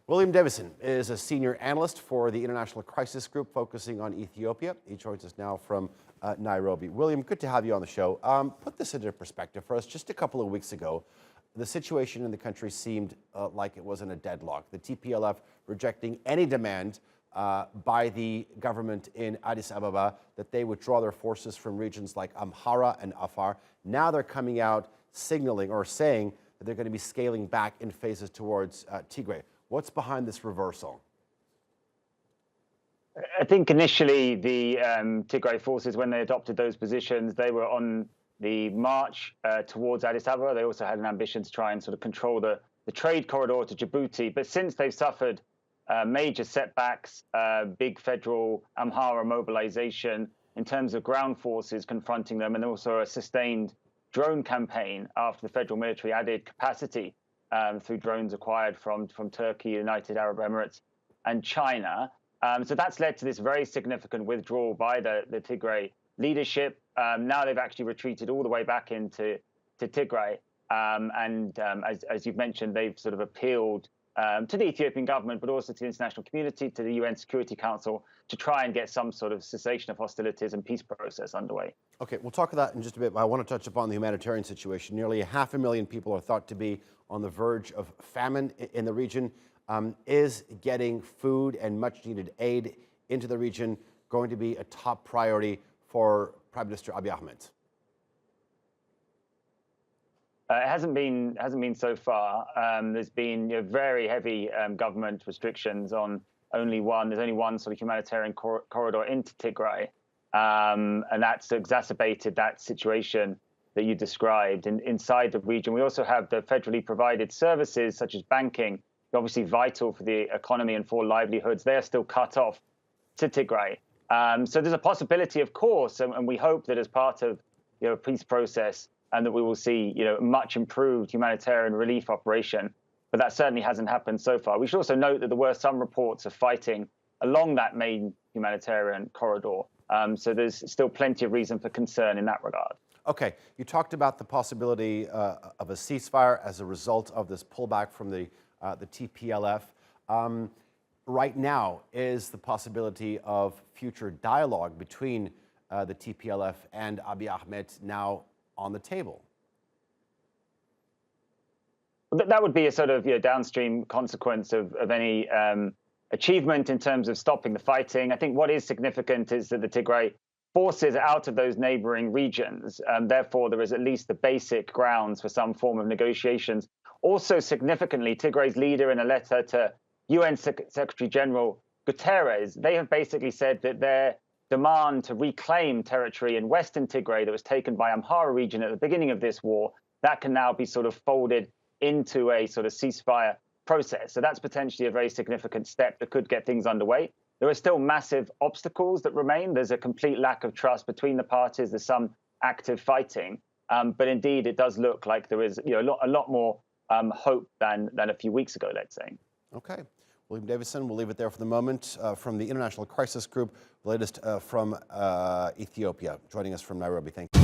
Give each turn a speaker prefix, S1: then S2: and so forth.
S1: William Davison is a senior analyst for the International Crisis Group focusing on Ethiopia. He joins us now from Nairobi. William, good to have you on the show. Put this into perspective for us. Just a couple of weeks ago, the situation in the country seemed like it was in a deadlock. The Tplf rejecting any demand by the government in Addis Ababa that they withdraw their forces from regions like Amhara and Afar. Now they're coming out signaling or saying that they're going to be scaling back in phases towards Tigray. What's behind this reversal?
S2: I think initially the Tigray forces, when they adopted those positions, they were on the march towards Addis Ababa. They also had an ambition to try and sort of control the trade corridor to Djibouti. But since they've suffered major setbacks, big federal Amhara mobilization in terms of ground forces confronting them, and also a sustained drone campaign after the federal military added capacity through drones acquired from Turkey, United Arab Emirates, and China. So that's led to this very significant withdrawal by the Tigray leadership. Now they've actually retreated all the way back into Tigray. As you've mentioned, they've sort of appealed to the Ethiopian government, but also to the international community, to the UN Security Council, to try and get some sort of cessation of hostilities and peace process underway.
S1: Okay, we'll talk about that in just a bit, but I want to touch upon the humanitarian situation. Nearly 500,000 people are thought to be on the verge of famine in the region. Is getting food and much-needed aid into the region going to be a top priority for Prime Minister Abiy Ahmed?
S2: It hasn't been so far. There's been very heavy government restrictions on there's only one sort of humanitarian corridor into Tigray, and that's exacerbated that situation that you described. Inside the region, we also have the federally provided services such as banking, obviously vital for the economy and for livelihoods. They are still cut off to Tigray. So there's a possibility, of course, and we hope that as part of a peace process, and that we will see much improved humanitarian relief operation. But that certainly hasn't happened so far. We should also note that there were some reports of fighting along that main humanitarian corridor. So there's still plenty of reason for concern in that regard.
S1: Okay, you talked about the possibility of a ceasefire as a result of this pullback from the Tplf. Right now, is the possibility of future dialogue between the Tplf and Abiy Ahmed now on the table?
S2: That would be a sort of downstream consequence of any achievement in terms of stopping the fighting. I think what is significant is that the Tigray forces are out of those neighbouring regions. Therefore, there is at least the basic grounds for some form of negotiations. Also, significantly, Tigray's leader, in a letter to UN Secretary General Guterres, they have basically said that their demand to reclaim territory in Western Tigray that was taken by Amhara region at the beginning of this war, that can now be sort of folded into a sort of ceasefire process. So that's potentially a very significant step that could get things underway. There are still massive obstacles that remain. There's a complete lack of trust between the parties. There's some active fighting. But indeed, it does look like there is a lot more hope than a few weeks ago, let's say.
S1: Okay. William Davison, we'll leave it there for the moment. From the International Crisis Group, the latest from Ethiopia, joining us from Nairobi. Thank you.